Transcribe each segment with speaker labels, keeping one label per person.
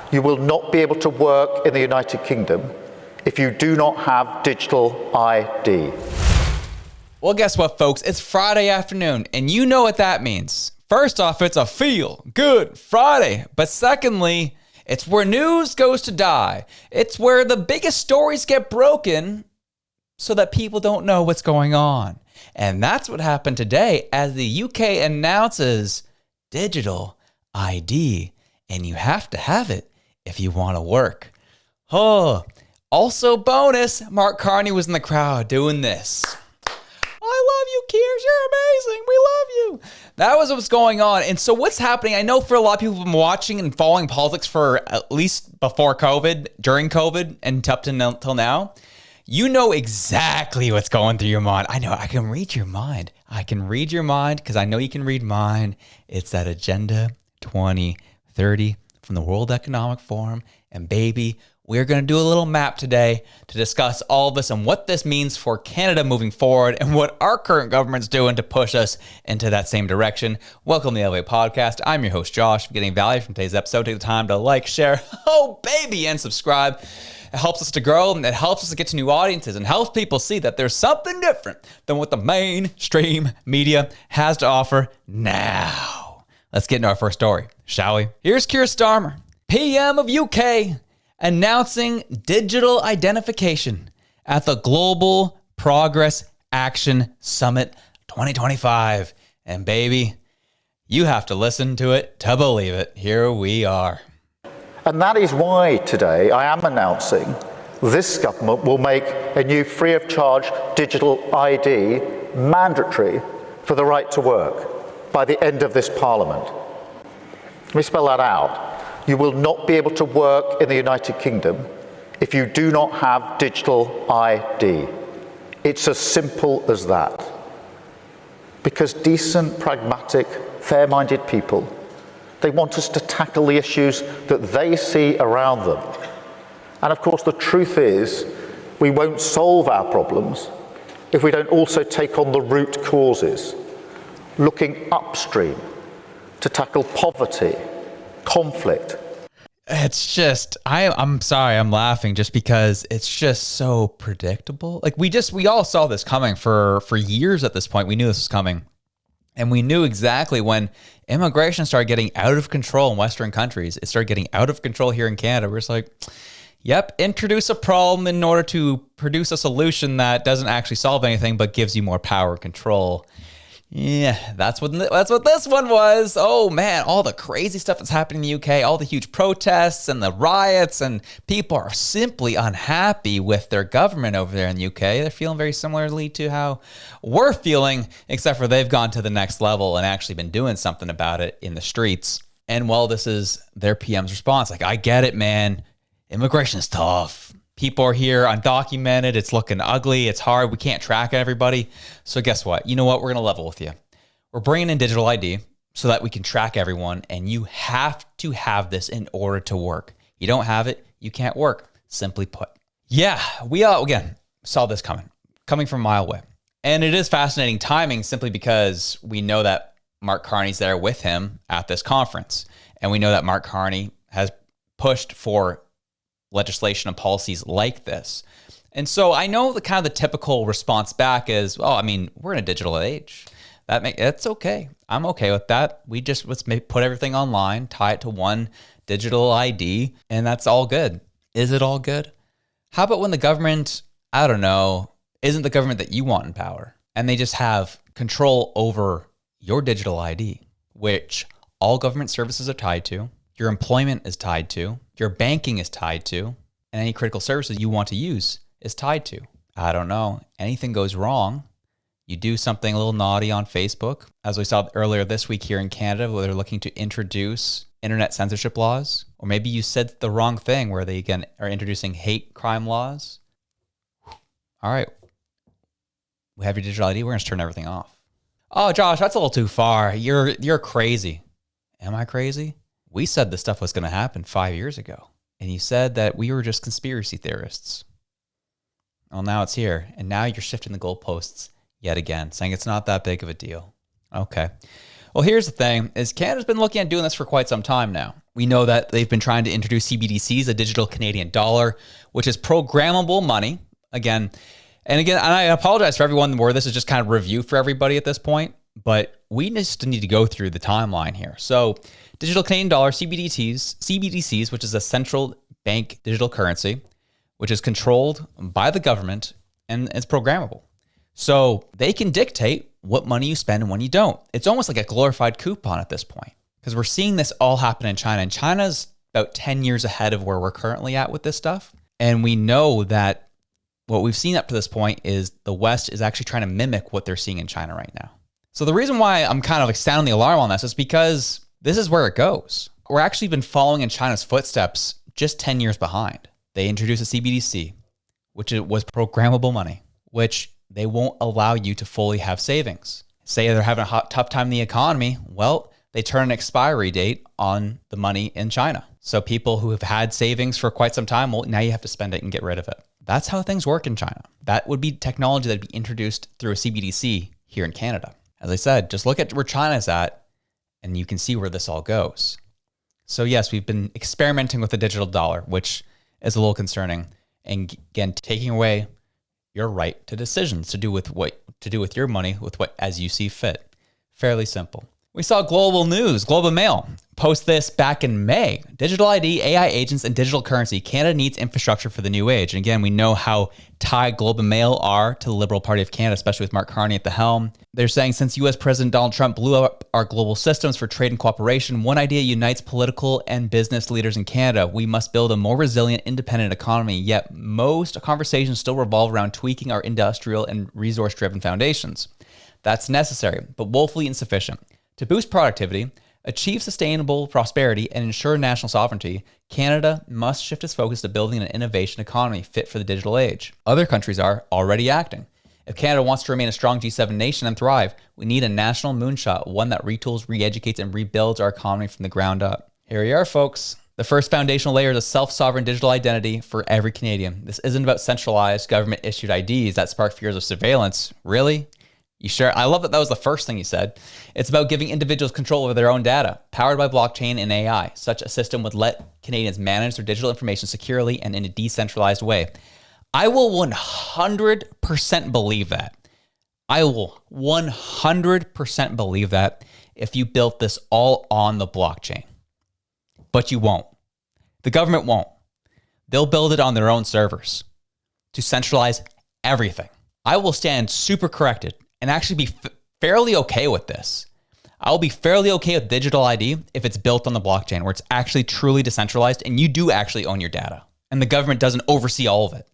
Speaker 1: You will not be able to work in the United Kingdom if you do not have digital ID.
Speaker 2: Well, guess what, folks? It's Friday afternoon, and you know what that means. First off, it's a feel-good Friday. But secondly, it's where news goes to die. It's where the biggest stories get broken so that people don't know what's going on. And that's what happened today as the UK announces digital ID. And you have to have it if you want to work. Oh, also bonus, Mark Carney was in the crowd doing this. I love you, Kears. You're amazing. We love you. That was what's going on. And so what's happening, I know for a lot of people who've been watching and following politics for at least before COVID, during COVID, and up till now, you know exactly what's going through your mind. I know. I can read your mind. I can read your mind because I know you can read mine. It's that Agenda 2030 from the World Economic Forum. And baby, we're going to do a little map today to discuss all of this and what this means for Canada moving forward and what our current government's doing to push us into that same direction. Welcome to the Unveil podcast. I'm your host, Josh. If you're getting value from today's episode, take the time to like, share, oh baby, and subscribe. It helps us to grow, and it helps us to get to new audiences and helps people see that there's something different than what the mainstream media has to offer now. Let's get into our first story, shall we? Here's Keir Starmer, PM of UK, announcing digital identification at the Global Progress Action Summit 2025. And baby, you have to listen to it to believe it. Here we are.
Speaker 1: And that is why today I am announcing this government will make a new free of charge digital ID mandatory for the right to work by the end of this Parliament. Let me spell that out. You will not be able to work in the United Kingdom if you do not have digital ID. It's as simple as that. Because decent, pragmatic, fair-minded people, they want us to tackle the issues that they see around them. And of course, the truth is, we won't solve our problems if we don't also take on the root causes, looking upstream to tackle poverty, conflict.
Speaker 2: It's just, I'm sorry, I'm laughing just because it's just so predictable. Like we all saw this coming for years at this point. We knew this was coming. And we knew exactly when immigration started getting out of control in Western countries, it started getting out of control here in Canada. We're just like, yep, introduce a problem in order to produce a solution that doesn't actually solve anything, but gives you more power and control. Yeah, that's what this one was. Oh man, all the crazy stuff that's happening in the UK, all the huge protests and the riots, and people are simply unhappy with their government over there in the UK. They're feeling very similarly to how we're feeling, except for they've gone to the next level and actually been doing something about it in the streets. And while this is their PM's response, like, I get it, man. Immigration is tough. People are here undocumented. It's looking ugly. It's hard. We can't track everybody. So guess what? You know what? We're going to level with you. We're bringing in digital ID so that we can track everyone. And you have to have this in order to work. You don't have it, you can't work. Simply put. Yeah, we again saw this coming from a mile away. And it is fascinating timing simply because we know that Mark Carney's there with him at this conference. And we know that Mark Carney has pushed for legislation and policies like this. And so I know the kind of the typical response back is, well, I mean, we're in a digital age. That's okay. I'm okay with that. Let's put everything online, tie it to one digital ID, and that's all good. Is it all good? How about when the government, I don't know, isn't the government that you want in power, and they just have control over your digital ID, which all government services are tied to, your employment is tied to, your banking is tied to, and any critical services you want to use is tied to. I don't know. Anything goes wrong, you do something a little naughty on Facebook, as we saw earlier this week here in Canada, where they're looking to introduce internet censorship laws, or maybe you said the wrong thing where they again are introducing hate crime laws. All right, we have your digital ID. We're going to turn everything off. Oh, Josh, that's a little too far. You're crazy. Am I crazy? We said this stuff was going to happen 5 years ago, and you said that we were just conspiracy theorists. Well, now it's here, and now you're shifting the goalposts yet again, saying it's not that big of a deal. Okay. Well, here's the thing, is Canada's been looking at doing this for quite some time now. We know that they've been trying to introduce CBDCs, a digital Canadian dollar, which is programmable money. And I apologize for everyone where this is just kind of review for everybody at this point, but we just need to go through the timeline here. So digital Canadian dollar, CBDCs, which is a central bank digital currency, which is controlled by the government and it's programmable. So they can dictate what money you spend and when you don't. It's almost like a glorified coupon at this point, because we're seeing this all happen in China. And China's about 10 years ahead of where we're currently at with this stuff. And we know that what we've seen up to this point is the West is actually trying to mimic what they're seeing in China right now. So the reason why I'm kind of sounding the alarm on this is because this is where it goes. We're actually been following in China's footsteps just 10 years behind. They introduced a CBDC, which was programmable money, which they won't allow you to fully have savings. Say they're having a tough time in the economy. Well, they turn an expiry date on the money in China. So people who have had savings for quite some time, well, now you have to spend it and get rid of it. That's how things work in China. That would be technology that would be introduced through a CBDC here in Canada. As I said, just look at where China's at and you can see where this all goes. So yes, we've been experimenting with the digital dollar, which is a little concerning. And again, taking away your right to decisions to do with what to do with your money, with what as you see fit. Fairly simple. We saw Global News, Globe and Mail, post this back in May. Digital ID, AI agents, and digital currency. Canada needs infrastructure for the new age. And again, we know how tied Globe and Mail are to the Liberal Party of Canada, especially with Mark Carney at the helm. They're saying since U.S. President Donald Trump blew up our global systems for trade and cooperation, one idea unites political and business leaders in Canada. We must build a more resilient, independent economy, yet most conversations still revolve around tweaking our industrial and resource-driven foundations. That's necessary, but woefully insufficient. To boost productivity, achieve sustainable prosperity, and ensure national sovereignty, Canada must shift its focus to building an innovation economy fit for the digital age. Other countries are already acting. If Canada wants to remain a strong G7 nation and thrive, we need a national moonshot, one that retools, re-educates, and rebuilds our economy from the ground up. Here we are, folks. The first foundational layer is a self-sovereign digital identity for every Canadian. This isn't about centralized government-issued IDs that spark fears of surveillance. Really? You sure? I love that that was the first thing you said. It's about giving individuals control over their own data, powered by blockchain and AI. Such a system would let Canadians manage their digital information securely and in a decentralized way. I will 100% believe that. I will 100% believe that if you built this all on the blockchain. But you won't. The government won't. They'll build it on their own servers to centralize everything. I will stand super corrected and actually be fairly okay with this. I'll be fairly okay with digital ID if it's built on the blockchain, where it's actually truly decentralized and you do actually own your data and the government doesn't oversee all of it.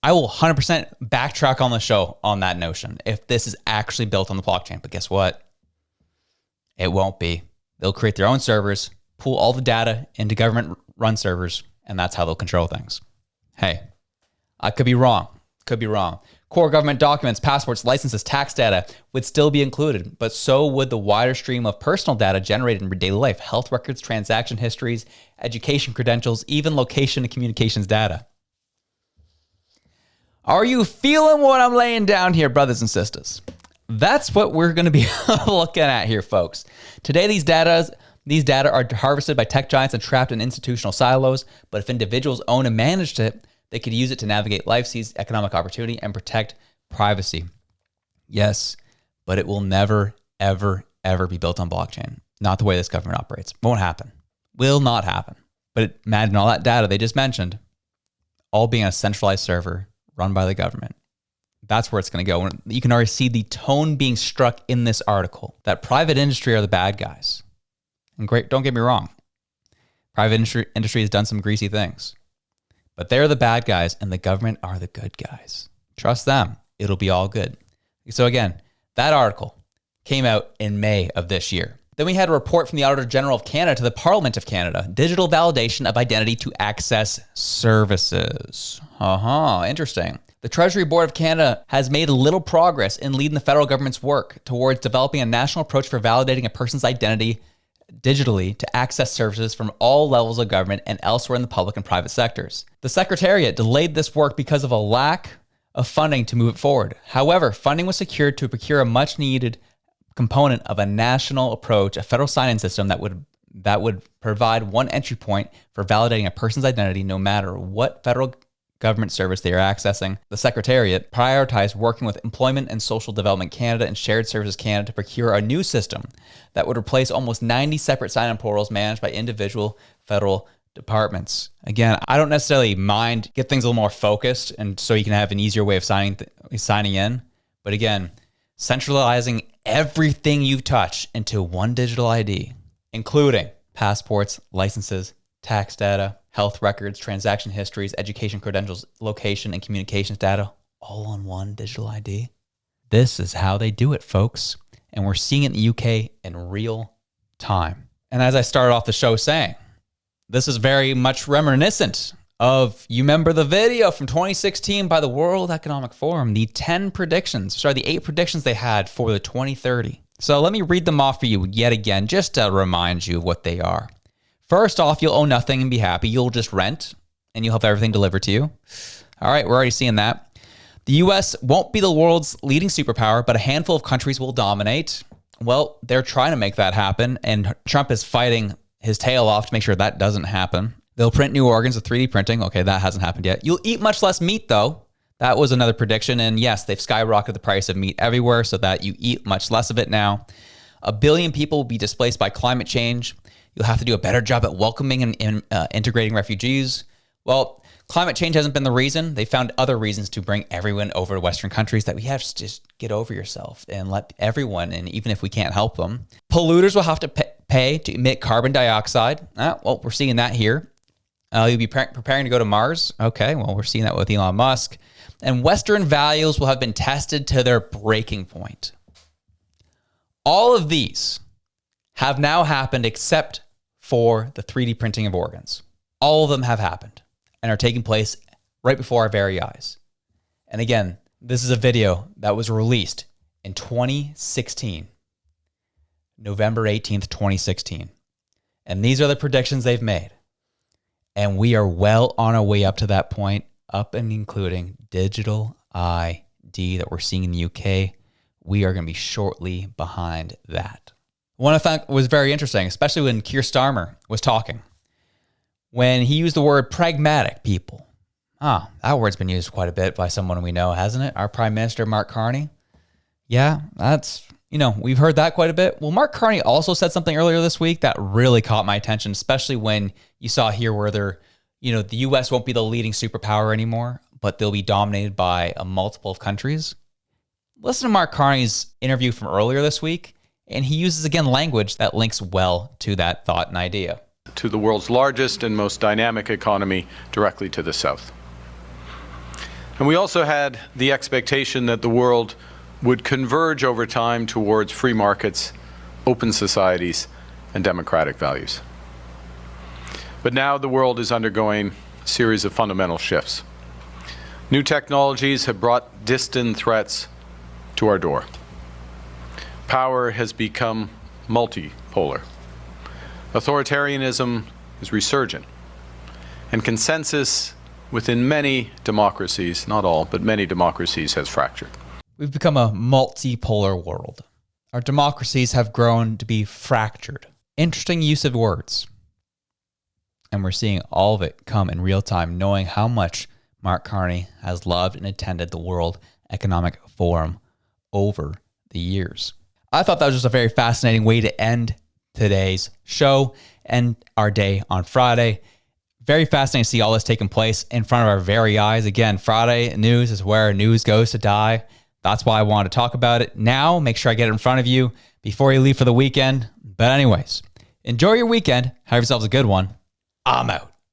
Speaker 2: I will 100% backtrack on the show on that notion if this is actually built on the blockchain. But guess what? It won't be. They'll create their own servers, pool all the data into government-run servers, and that's how they'll control things. Hey, I could be wrong. Could be wrong. Core government documents, passports, licenses, tax data would still be included, but so would the wider stream of personal data generated in daily life, health records, transaction histories, education credentials, even location and communications data. Are you feeling what I'm laying down here, brothers and sisters? That's what we're going to be looking at here, folks. Today, these data are harvested by tech giants and trapped in institutional silos, but if individuals own and managed it, they could use it to navigate life, seize economic opportunity, and protect privacy. Yes, but it will never, ever, ever be built on blockchain. Not the way this government operates. Won't happen. Will not happen. But imagine all that data they just mentioned, all being on a centralized server run by the government. That's where it's going to go. You can already see the tone being struck in this article, that private industry are the bad guys. And great, don't get me wrong. Private industry has done some greasy things. But they're the bad guys and the government are the good guys. Trust them. It'll be all good. So again, that article came out in May of this year. Then we had a report from the Auditor General of Canada to the Parliament of Canada. Digital validation of identity to access services. Interesting. The Treasury Board of Canada has made little progress in leading the federal government's work towards developing a national approach for validating a person's identity digitally to access services from all levels of government and elsewhere in the public and private sectors. The Secretariat delayed this work because of a lack of funding to move it forward. However, funding was secured to procure a much-needed component of a national approach, a federal sign-in system that would that would provide one entry point for validating a person's identity no matter what federal government service they are accessing. The Secretariat prioritized working with Employment and Social Development Canada and Shared Services Canada to procure a new system that would replace almost 90 separate sign-in portals managed by individual federal departments. Again, I don't necessarily mind, get things a little more focused and so you can have an easier way of signing in. But again, centralizing everything you touch into one digital ID, including passports, licenses, tax data, health records, transaction histories, education credentials, location, and communications data, all on one digital ID. This is how they do it, folks. And we're seeing it in the UK in real time. And as I started off the show saying, this is very much reminiscent of, you remember the video from 2016 by the World Economic Forum, the 8 predictions they had for the 2030. So let me read them off for you yet again, just to remind you of what they are. First off, you'll own nothing and be happy. You'll just rent and you'll have everything delivered to you. All right, we're already seeing that. The US won't be the world's leading superpower, but a handful of countries will dominate. Well, they're trying to make that happen, and Trump is fighting his tail off to make sure that doesn't happen. They'll print new organs with 3D printing. Okay, that hasn't happened yet. You'll eat much less meat, though. That was another prediction. And yes, they've skyrocketed the price of meat everywhere so that you eat much less of it now. 1 billion people will be displaced by climate change. You'll have to do a better job at welcoming and integrating refugees. Well, climate change hasn't been the reason. They found other reasons to bring everyone over to Western countries that we have to just get over yourself and let everyone in, even if we can't help them. Polluters will have to pay to emit carbon dioxide. Well, we're seeing that here. You'll be preparing to go to Mars. Okay, well, we're seeing that with Elon Musk. And Western values will have been tested to their breaking point. All of these have now happened except for the 3D printing of organs. All of them have happened and are taking place right before our very eyes. And again, this is a video that was released in 2016, November 18th, 2016. And these are the predictions they've made. And we are well on our way up to that point, up and including digital ID that we're seeing in the UK. We are going to be shortly behind that. One I thought was very interesting, especially when Keir Starmer was talking, when he used the word pragmatic people. That word's been used quite a bit by someone we know, hasn't it? Our Prime Minister, Mark Carney. Yeah, that's, we've heard that quite a bit. Well, Mark Carney also said something earlier this week that really caught my attention, especially when you saw here where the U.S. won't be the leading superpower anymore, but they'll be dominated by a multiple of countries. Listen to Mark Carney's interview from earlier this week, and he uses, again, language that links well to that thought and idea.
Speaker 3: To the world's largest and most dynamic economy directly to the south. And we also had the expectation that the world would converge over time towards free markets, open societies, and democratic values. But now the world is undergoing a series of fundamental shifts. New technologies have brought distant threats to our door. Power has become multipolar. Authoritarianism is resurgent. And consensus within many democracies, not all, but many democracies, has fractured.
Speaker 2: We've become a multipolar world. Our democracies have grown to be fractured. Interesting use of words. And we're seeing all of it come in real time, knowing how much Mark Carney has loved and attended the World Economic Forum over the years. I thought that was just a very fascinating way to end today's show and our day on Friday. Very fascinating to see all this taking place in front of our very eyes. Again, Friday news is where news goes to die. That's why I wanted to talk about it now. Make sure I get it in front of you before you leave for the weekend. But anyways, enjoy your weekend. Have yourselves a good one. I'm out.